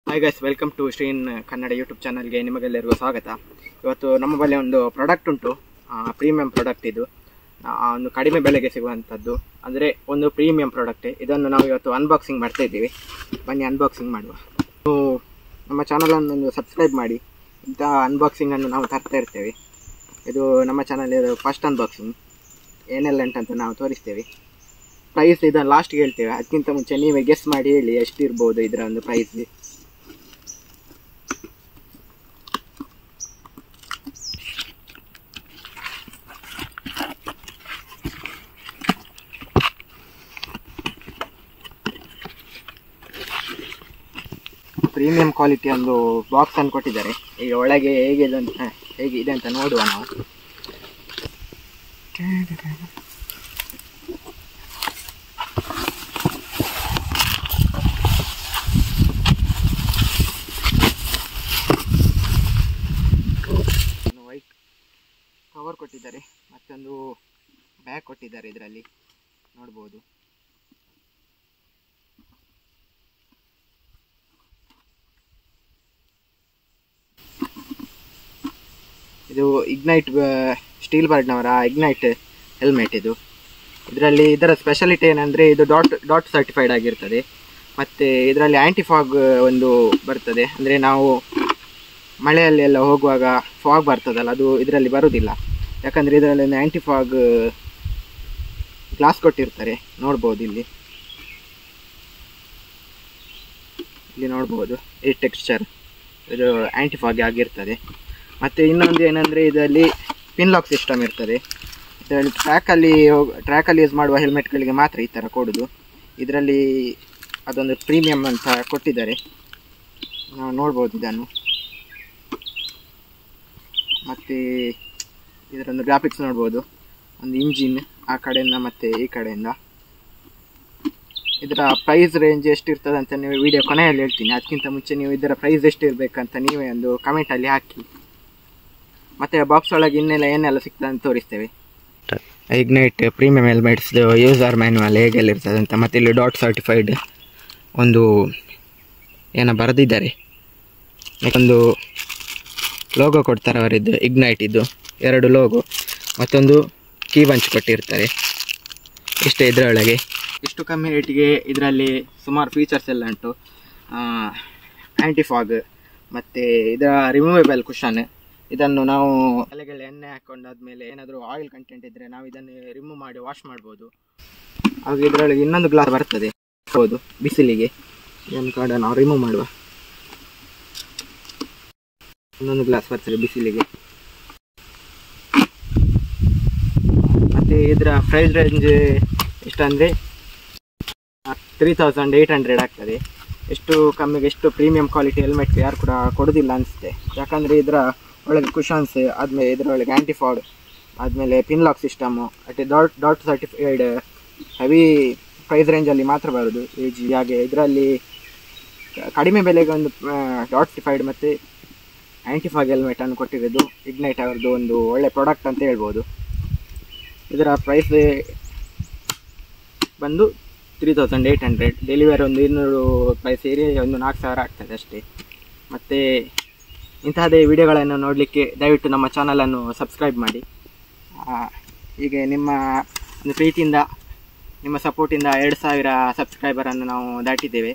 Hi guys, welcome to Shreen Kannada YouTube ಚಾನಲ್ಗೆ ನಿಮಗೆಲ್ಲರಿಗೂ ಸ್ವಾಗತ. ಇವತ್ತು ನಮ್ಮ ಬಳಿ ಒಂದು ಪ್ರಾಡಕ್ಟ್ ಉಂಟು, ಪ್ರೀಮಿಯಂ ಪ್ರಾಡಕ್ಟ್. ಇದು ಒಂದು ಕಡಿಮೆ ಬೆಲೆಗೆ ಸಿಗುವಂಥದ್ದು, ಅಂದರೆ ಒಂದು ಪ್ರೀಮಿಯಂ ಪ್ರಾಡಕ್ಟ್. ಇದನ್ನು ನಾವು ಇವತ್ತು ಅನ್ಬಾಕ್ಸಿಂಗ್ ಮಾಡ್ತಾ ಇದ್ದೀವಿ. ಬನ್ನಿ ಅನ್ಬಾಕ್ಸಿಂಗ್ ಮಾಡುವ. ನಮ್ಮ ಚಾನಲನ್ನು ಸಬ್ಸ್ಕ್ರೈಬ್ ಮಾಡಿ. ಇಂಥ ಅನ್ಬಾಕ್ಸಿಂಗನ್ನು ನಾವು ತರ್ತಾ ಇರ್ತೇವೆ. ಇದು ನಮ್ಮ ಚಾನಲ್ ಫಸ್ಟ್ ಅನ್ಬಾಕ್ಸಿಂಗ್. ಏನೆಲ್ಲ ಉಂಟಂತ ನಾವು ತೋರಿಸ್ತೇವೆ. ಪ್ರೈಸ್ ಇದನ್ನು ಲಾಸ್ಟ್ಗೆ ಹೇಳ್ತೇವೆ. ಅದಕ್ಕಿಂತ ಮುಂಚೆ ನೀವೇ ಗೆಸ್ ಮಾಡಿ ಹೇಳಿ ಎಷ್ಟಿರ್ಬೋದು ಇದರ ಒಂದು ಪ್ರೈಸ್. ಪ್ರೀಮಿಯಂ ಕ್ವಾಲಿಟಿ ಒಂದು ಬಾಕ್ಸ್ ಅನ್ನು ಕೊಟ್ಟಿದ್ದಾರೆ. ಈಗ ಒಳಗೆ ಹೇಗಿದೆ ಅಂತ ನೋಡುವ ನಾವು. ವೈಟ್ ಕವರ್ ಕೊಟ್ಟಿದ್ದಾರೆ, ಮತ್ತೊಂದು ಬ್ಯಾಗ್ ಕೊಟ್ಟಿದ್ದಾರೆ. ಇದರಲ್ಲಿ ನೋಡ್ಬೋದು. ಇದು ಇಗ್ನೈಟ್ ಸ್ಟೀಲ್ ಬರ್ಡ್ನವರ ಇಗ್ನೈಟ್ ಹೆಲ್ಮೆಟ್. ಇದರಲ್ಲಿ ಇದರ ಸ್ಪೆಷಾಲಿಟಿ ಏನಂದರೆ ಇದು ಡಾಟ್ ಸರ್ಟಿಫೈಡ್ ಆಗಿರ್ತದೆ. ಮತ್ತು ಇದರಲ್ಲಿ ಆ್ಯಂಟಿ ಫಾಗ್ ಒಂದು ಬರ್ತದೆ. ಅಂದರೆ ನಾವು ಮಳೆಯಲ್ಲಿ ಎಲ್ಲ ಹೋಗುವಾಗ ಫಾಗ್ ಬರ್ತದಲ್ಲ, ಅದು ಇದರಲ್ಲಿ ಬರೋದಿಲ್ಲ. ಯಾಕಂದರೆ ಇದರಲ್ಲಿ ಒಂದು ಆ್ಯಂಟಿ ಫಾಗ್ ಗ್ಲಾಸ್ ಕೊಟ್ಟಿರ್ತಾರೆ. ನೋಡ್ಬೋದು ಇಲ್ಲಿ ನೋಡ್ಬೋದು ಈ ಟೆಕ್ಸ್ಚರ್. ಇದು ಆ್ಯಂಟಿ ಫಾಗ್ ಆಗಿರ್ತದೆ. ಮತ್ತು ಇನ್ನೊಂದು ಏನಂದರೆ ಇದರಲ್ಲಿ ಪಿನ್ ಲಾಕ್ ಸಿಸ್ಟಮ್ ಇರ್ತದೆ. ಇದರಲ್ಲಿ ಟ್ರ್ಯಾಕಲ್ಲಿ ಯೂಸ್ ಮಾಡುವ ಹೆಲ್ಮೆಟ್ಗಳಿಗೆ ಮಾತ್ರ ಈ ಥರ ಕೊಡೋದು. ಇದರಲ್ಲಿ ಅದೊಂದು ಪ್ರೀಮಿಯಂ ಅಂತ ಕೊಟ್ಟಿದ್ದಾರೆ. ನಾವು ನೋಡ್ಬೋದು ಇದನ್ನು. ಮತ್ತು ಇದರೊಂದು ಗ್ರಾಫಿಕ್ಸ್ ನೋಡ್ಬೋದು. ಒಂದು ಇಂಜಿನ್ ಆ ಕಡೆಯಿಂದ ಮತ್ತು ಈ ಕಡೆಯಿಂದ. ಇದರ ಪ್ರೈಸ್ ರೇಂಜ್ ಎಷ್ಟಿರ್ತದೆ ಅಂತ ನೀವು ವಿಡಿಯೋ ಕೊನೆಯಲ್ಲಿ ಹೇಳ್ತೀನಿ. ಅದಕ್ಕಿಂತ ಮುಂಚೆ ನೀವು ಇದರ ಪ್ರೈಸ್ ಎಷ್ಟಿರಬೇಕಂತ ನೀವೇ ಒಂದು ಕಮೆಂಟಲ್ಲಿ ಹಾಕಿ. ಮತ್ತು ಬಾಕ್ಸ್ ಒಳಗೆ ಏನೆಲ್ಲ ಸಿಗ್ತದೆ ಅಂತ ತೋರಿಸ್ತೇವೆ. Ignite premium helmets user manual ಹೇಗೆಲ್ಲ ಇರ್ತದೆ ಅಂತ. ಮತ್ತು ಇಲ್ಲಿ ಡಾಟ್ ಸರ್ಟಿಫೈಡ್ ಒಂದು ಏನೋ ಬರೆದಿದ್ದಾರೆ. ಒಂದು ಲೋಗೋ ಕೊಡ್ತಾರೆ ಅವರಿದ್ದು, ಇಗ್ನೈಟ್ ಇದು 2 ಲೋಗೋ. ಮತ್ತೊಂದು ಕೀ ಬಂಚ್ ಕೊಟ್ಟಿರ್ತಾರೆ. ಇಷ್ಟೇ ಇದರೊಳಗೆ. ಇಷ್ಟು ಕಮ್ಮಿ ರೇಟಿಗೆ ಇದರಲ್ಲಿ ಸುಮಾರು ಫೀಚರ್ಸ್ ಎಲ್ಲ ಉಂಟು. ಆ್ಯಂಟಿ ಫಾಗ್ ಮತ್ತು ಇದರ ರಿಮೂವೇಬಲ್ ಕುಷನ್. ಇದನ್ನು ನಾವು ತಲೆಗೆಲ್ಲ ಎಣ್ಣೆ ಹಾಕೊಂಡಾದ್ಮೇಲೆ ಏನಾದರೂ ಆಯಿಲ್ ಕಂಟೆಂಟ್ ಇದ್ದರೆ ನಾವು ಇದನ್ನು ರಿಮೂವ್ ಮಾಡಿ ವಾಶ್ ಮಾಡ್ಬೋದು. ಹಾಗೆ ಇದರೊಳಗೆ ಇನ್ನೊಂದು ಗ್ಲಾಸ್ ಬರ್ತದೆ. ಹೌದು, ಬಿಸಿಲಿಗೆ ಇದನ್ನು ಕೂಡ ನಾವು ರಿಮೂವ್ ಮಾಡುವ. ಇನ್ನೊಂದು ಗ್ಲಾಸ್ ಬರ್ತದೆ ಬಿಸಿಲಿಗೆ. ಮತ್ತು ಇದರ ಪ್ರೈಸ್ ರೇಂಜ್ ಎಷ್ಟಂದರೆ 3800 ಆಗ್ತದೆ. ಎಷ್ಟು ಕಮ್ಮಿಗೆ ಎಷ್ಟು ಪ್ರೀಮಿಯಂ ಕ್ವಾಲಿಟಿ ಹೆಲ್ಮೆಟ್ ಯಾರು ಕೂಡ ಕೊಡೋದಿಲ್ಲ ಅನಿಸುತ್ತೆ. ಯಾಕಂದರೆ ಇದರ ಒಳಗೆ ಕುಷನ್ಸ್, ಆದಮೇಲೆ ಇದರೊಳಗೆ ಆ್ಯಂಟಿ ಫಾಗ್, ಆದಮೇಲೆ ಪಿನ್ ಲಾಕ್ ಸಿಸ್ಟಮು, ಮತ್ತು ಡಾಟ್ ಸರ್ಟಿಫೈಡ್ ಹೆವಿ ಪ್ರೈಸ್ ರೇಂಜಲ್ಲಿ ಮಾತ್ರ ಬರೋದು. ಹಾಗೆ ಇದರಲ್ಲಿ ಕಡಿಮೆ ಬೆಲೆಗೆ ಒಂದು ಡಾಟ್ ಸರ್ಟಿಫೈಡ್ ಮತ್ತು ಆ್ಯಂಟಿ ಫಾಗ್ ಹೆಲ್ಮೆಟನ್ನು ಕೊಟ್ಟಿರೋದು ಇಗ್ನೈಟ್ ಅವ್ರದ್ದು ಒಂದು ಒಳ್ಳೆ ಪ್ರಾಡಕ್ಟ್ ಅಂತ ಹೇಳ್ಬೋದು. ಇದರ ಪ್ರೈಸ್ ಬಂದು 3800. ಡೆಲಿವರಿ ಒಂದು 200 ರೂಪಾಯಿ ಸೇರಿ ಒಂದು 4000 ಆಗ್ತದೆ ಅಷ್ಟೇ. ಮತ್ತು ಇಂತಹದೇ ವಿಡಿಯೋಗಳನ್ನು ನೋಡಲಿಕ್ಕೆ ದಯವಿಟ್ಟು ನಮ್ಮ ಚಾನಲನ್ನು ಸಬ್ಸ್ಕ್ರೈಬ್ ಮಾಡಿ. ಹೀಗೆ ನಿಮ್ಮ ಪ್ರೀತಿಯಿಂದ, ನಿಮ್ಮ ಸಪೋರ್ಟಿಂದ 2000 ಸಬ್ಸ್ಕ್ರೈಬರನ್ನು ನಾವು ದಾಟಿದ್ದೇವೆ.